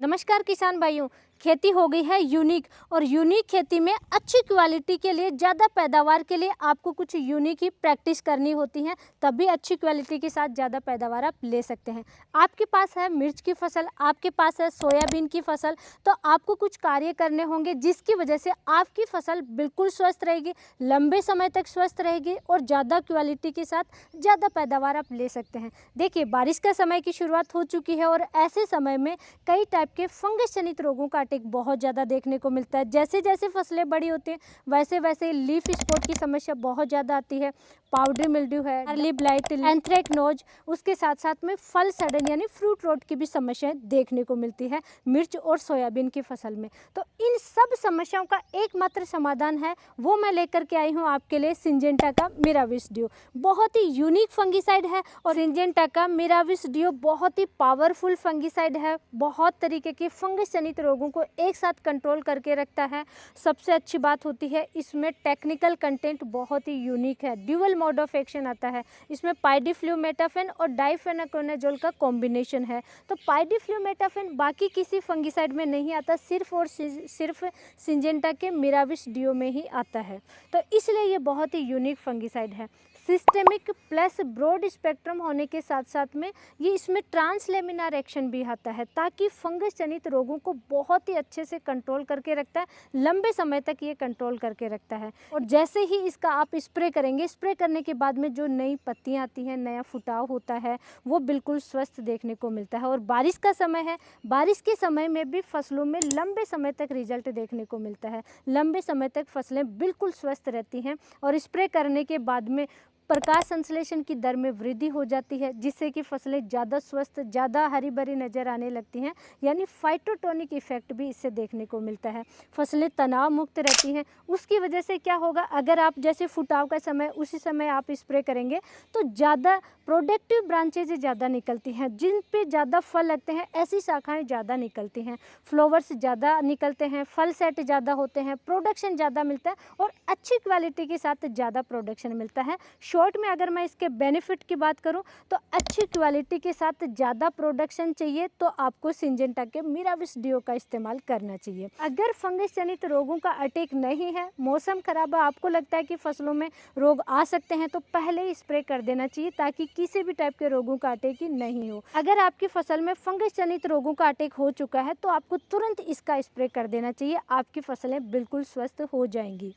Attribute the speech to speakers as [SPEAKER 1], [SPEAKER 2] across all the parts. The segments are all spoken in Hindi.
[SPEAKER 1] नमस्कार किसान भाइयों। खेती हो गई है यूनिक और यूनिक खेती में अच्छी क्वालिटी के लिए ज़्यादा पैदावार के लिए आपको कुछ यूनिक ही प्रैक्टिस करनी होती है, तभी अच्छी क्वालिटी के साथ ज़्यादा पैदावार आप ले सकते हैं। आपके पास है मिर्च की फसल, आपके पास है सोयाबीन की फसल, तो आपको कुछ कार्य करने होंगे जिसकी वजह से आपकी फसल बिल्कुल स्वस्थ रहेगी, लंबे समय तक स्वस्थ रहेगी और ज़्यादा क्वालिटी के साथ ज़्यादा पैदावार आप ले सकते हैं। देखिए, बारिश का समय की शुरुआत हो चुकी है और ऐसे समय में कई टाइप के फंगस जनित रोगों का अटैक बहुत ज़्यादा देखने को मिलता है। जैसे जैसे फसलें बड़ी होती हैं वैसे वैसे लीफ स्पॉट की समस्या बहुत ज़्यादा आती है, पाउडर मिल्ड्यू है, अर्ली ब्लाइट, एंथ्रेक्नोज, उसके साथ साथ में फल सड़न यानी फ्रूट रोट की भी समस्याएं देखने को मिलती है मिर्च और सोयाबीन की फसल में। तो इन सब समस्याओं का एकमात्र समाधान है, वो मैं लेकर के आई हूँ आपके लिए सिंजेंटा का मिराविस डियो। बहुत ही यूनिक फंगिसाइड है और सिंजेंटा का मिराविस डियो बहुत ही पावरफुल फंगिसाइड है, बहुत तरीके के फंगस जनित रोगों को एक साथ कंट्रोल करके रखता है। सबसे अच्छी बात होती है इसमें टेक्निकल कंटेंट बहुत ही यूनिक है, ड्यूअल मोड ऑफ एक्शन आता है। इसमें पाइडिफ्लूमेटाफेन और डाइफेनाकोनाजोल का कॉम्बिनेशन है। तो पाइडिफ्लूमेटाफेन बाकी किसी फंगिसाइड में नहीं आता, सिर्फ और सिर्फ सिंजेंटा के मिराविस डियो में ही आता है। तो इसलिए ये बहुत ही यूनिक फंगिसाइड है। सिस्टेमिक प्लस ब्रॉड स्पेक्ट्रम होने के साथ साथ में ये इसमें ट्रांसलेमिनार एक्शन भी आता है, ताकि फंगस जनित रोगों को बहुत ही अच्छे से कंट्रोल करके रखता है, लंबे समय तक ये कंट्रोल करके रखता है। और जैसे ही इसका आप स्प्रे करेंगे, स्प्रे करने के बाद में जो नई पत्तियां आती हैं, नया फुटाव होता है, वो बिल्कुल स्वस्थ देखने को मिलता है। और बारिश का समय है, बारिश के समय में भी फसलों में लंबे समय तक रिजल्ट देखने को मिलता है, लंबे समय तक फसलें बिल्कुल स्वस्थ रहती हैं। और स्प्रे करने के बाद में प्रकाश संश्लेषण की दर में वृद्धि हो जाती है, जिससे कि फसलें ज़्यादा स्वस्थ, ज़्यादा हरी भरी नज़र आने लगती हैं, यानी फाइटोटोनिक इफेक्ट भी इससे देखने को मिलता है। फसलें तनाव मुक्त रहती हैं। उसकी वजह से क्या होगा, अगर आप जैसे फुटाव का समय उसी समय आप स्प्रे करेंगे तो ज़्यादा प्रोडक्टिव ब्रांचेज ज़्यादा निकलती हैं, जिन पे ज़्यादा फल लगते हैं ऐसी शाखाएँ ज़्यादा निकलती हैं, फ्लावर्स ज़्यादा निकलते हैं, फल सेट ज़्यादा होते हैं, प्रोडक्शन ज़्यादा मिलता है और अच्छी क्वालिटी के साथ ज़्यादा प्रोडक्शन मिलता है। शॉर्ट में अगर मैं इसके बेनिफिट की बात करूं तो अच्छी क्वालिटी के साथ ज़्यादा प्रोडक्शन चाहिए तो आपको सिंजेंटा के मिराविस डियो का इस्तेमाल करना चाहिए। अगर फंगस जनित रोगों का अटैक नहीं है, मौसम खराब है, आपको लगता है कि फसलों में रोग आ सकते हैं, तो पहले ही स्प्रे कर देना चाहिए ताकि किसी भी टाइप के रोगों का अटैक ही नहीं हो। अगर आपकी फसल में फंगस जनित रोगों का अटैक हो चुका है तो आपको तुरंत इसका स्प्रे कर देना चाहिए, आपकी फसलें बिल्कुल स्वस्थ हो जाएंगी।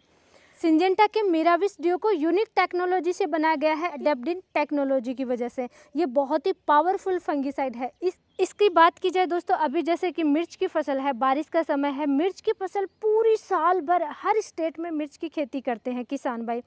[SPEAKER 1] सिंजेंटा के मिराविस डियो को यूनिक टेक्नोलॉजी से बनाया गया है, एडेप्टिन टेक्नोलॉजी की वजह से। ये बहुत ही पावरफुल फंगिसाइड है। इसकी बात की जाए दोस्तों, अभी जैसे कि मिर्च की फसल है, बारिश का समय है, मिर्च की फसल पूरी साल भर हर स्टेट में मिर्च की खेती करते हैं किसान भाई।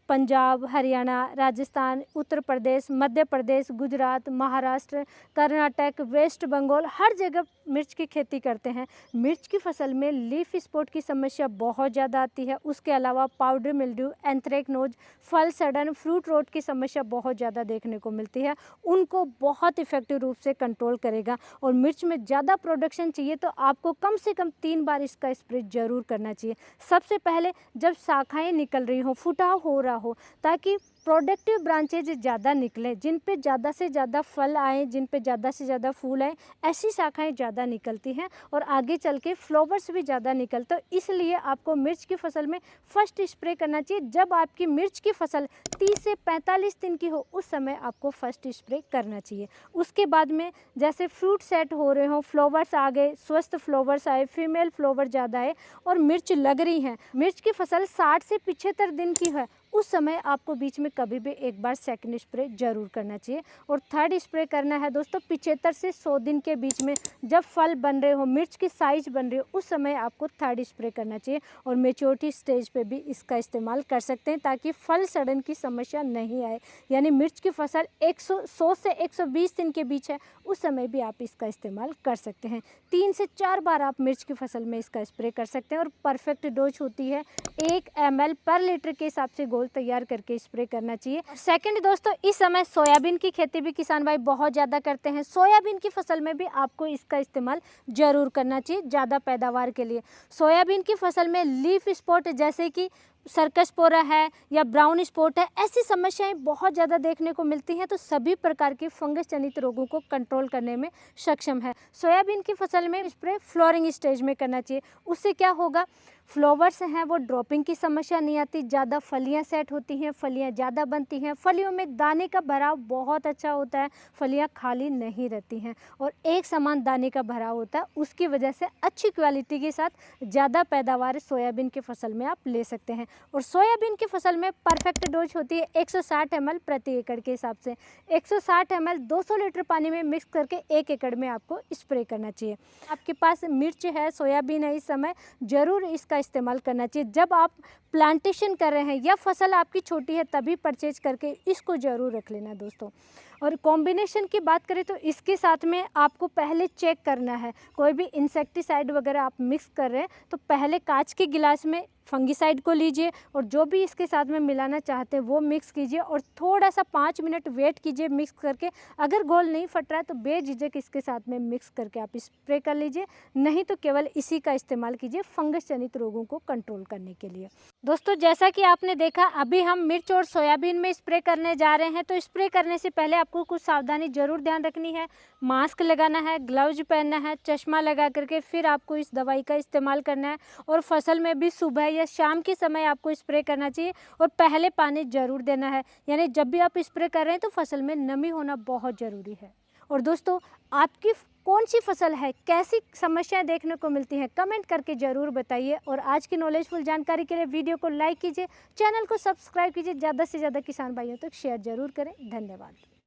[SPEAKER 1] पंजाब, हरियाणा, राजस्थान, उत्तर प्रदेश, मध्य प्रदेश, गुजरात, महाराष्ट्र, कर्नाटक, वेस्ट बंगाल, हर जगह मिर्च की खेती करते हैं। मिर्च की फसल में लीफ स्पॉट की समस्या बहुत ज़्यादा आती है। उसके अलावा पाउडर मिल्ड्यू, एंथ्रेक्नोज, फल सड़न, फ्रूट रोट की समस्या बहुत ज़्यादा देखने को मिलती है। उनको बहुत इफेक्टिव रूप से कंट्रोल करेगा। और मिर्च में ज़्यादा प्रोडक्शन चाहिए तो आपको कम से कम 3 बार इसका स्प्रे जरूर करना चाहिए। सबसे पहले जब शाखाएँ निकल रही हों, फुटाव हो रहा हो, ताकि प्रोडक्टिव ब्रांचेज ज़्यादा निकलें, जिन पे ज़्यादा से ज़्यादा फल आए, जिन पे ज़्यादा से ज़्यादा फूल आए, ऐसी शाखाएं ज़्यादा निकलती हैं और आगे चल के फ्लावर्स भी ज़्यादा निकलते। तो इसलिए आपको मिर्च की फसल में फर्स्ट स्प्रे करना चाहिए। जब आपकी मिर्च की फसल 30 से 45 दिन की हो, उस समय आपको फर्स्ट स्प्रे करना चाहिए। उसके बाद में जैसे फ्रूट सेट हो रहे हों, फ्लावर्स आ गए, स्वस्थ फ्लावर्स आए, फीमेल फ्लावर ज़्यादा आए और मिर्च लग रही हैं, मिर्च की फसल 60 से 75 दिन की है, उस समय आपको बीच में कभी भी एक बार सेकंड स्प्रे जरूर करना चाहिए। और थर्ड स्प्रे करना है दोस्तों 75 से 100 दिन के बीच में, जब फल बन रहे हो, मिर्च की साइज बन रही हो, उस समय आपको थर्ड स्प्रे करना चाहिए। और मेच्योरिटी स्टेज पे भी इसका इस्तेमाल कर सकते हैं ताकि फल सड़न की समस्या नहीं आए। यानी मिर्च की फसल 100 से 120 दिन के बीच है, उस समय भी आप इसका इस्तेमाल कर सकते हैं। 3 से 4 बार आप मिर्च की फसल में इसका स्प्रे कर सकते हैं। और परफेक्ट डोज होती है 1 ml पर लीटर के हिसाब से घोल तैयार करके स्प्रे करना चाहिए। सेकंड दोस्तों, इस समय सोयाबीन की खेती भी किसान भाई बहुत ज़्यादा करते हैं। सोयाबीन की फसल में भी आपको इसका इस्तेमाल जरूर करना चाहिए ज़्यादा पैदावार के लिए। सोयाबीन की फसल में लीफ स्पॉट जैसे कि सर्कस पोरा है या ब्राउन स्पॉट है, ऐसी समस्याएं बहुत ज़्यादा देखने को मिलती हैं। तो सभी प्रकार की फंगस जनित रोगों को कंट्रोल करने में सक्षम है। सोयाबीन की फसल में स्प्रे फ्लोरिंग स्टेज में करना चाहिए। उससे क्या होगा, फ्लावर्स हैं वो ड्रॉपिंग की समस्या नहीं आती, ज़्यादा फलियां सेट होती हैं, फलियां ज़्यादा बनती हैं, फलियों में दाने का भराव बहुत अच्छा होता है, फलियां खाली नहीं रहती हैं और एक समान दाने का भराव होता है। उसकी वजह से अच्छी क्वालिटी के साथ ज़्यादा पैदावार सोयाबीन की फसल में आप ले सकते हैं। और सोयाबीन की फसल में परफेक्ट डोज होती है 160 ml प्रति एकड़ के हिसाब से। 160 ml 200 लीटर पानी में मिक्स करके 1 एकड़ में आपको स्प्रे करना चाहिए। आपके पास मिर्च है, सोयाबीन है, इस समय ज़रूर इसका इस्तेमाल करना चाहिए। जब आप प्लांटेशन कर रहे हैं या फसल आपकी छोटी है तभी परचेज करके इसको ज़रूर रख लेना दोस्तों। और कॉम्बिनेशन की बात करें तो इसके साथ में आपको पहले चेक करना है, कोई भी इंसेक्टिसाइड वगैरह आप मिक्स कर रहे हैं तो पहले कांच के गिलास में फंगिसाइड को लीजिए और जो भी इसके साथ में मिलाना चाहते हैं वो मिक्स कीजिए और थोड़ा सा 5 मिनट वेट कीजिए मिक्स करके। अगर घोल नहीं फट रहा है तो बेझिझक इसके साथ में मिक्स करके आप स्प्रे कर लीजिए, नहीं तो केवल इसी का इस्तेमाल कीजिए फंगस जनित रोगों को कंट्रोल करने के लिए। दोस्तों जैसा कि आपने देखा, अभी हम मिर्च और सोयाबीन में स्प्रे करने जा रहे हैं। तो स्प्रे करने से पहले आपको कुछ सावधानी जरूर ध्यान रखनी है। मास्क लगाना है, ग्लव्स पहनना है, चश्मा लगा करके फिर आपको इस दवाई का इस्तेमाल करना है। और फसल में भी सुबह या शाम के समय आपको स्प्रे करना चाहिए और पहले पानी जरूर देना है। यानी जब भी आप स्प्रे कर रहे हैं तो फसल में नमी होना बहुत ज़रूरी है। और दोस्तों आपकी कौन सी फसल है, कैसी समस्याएं देखने को मिलती हैं, कमेंट करके ज़रूर बताइए। और आज की नॉलेजफुल जानकारी के लिए वीडियो को लाइक कीजिए, चैनल को सब्सक्राइब कीजिए, ज़्यादा से ज़्यादा किसान भाइयों तक शेयर ज़रूर करें। धन्यवाद।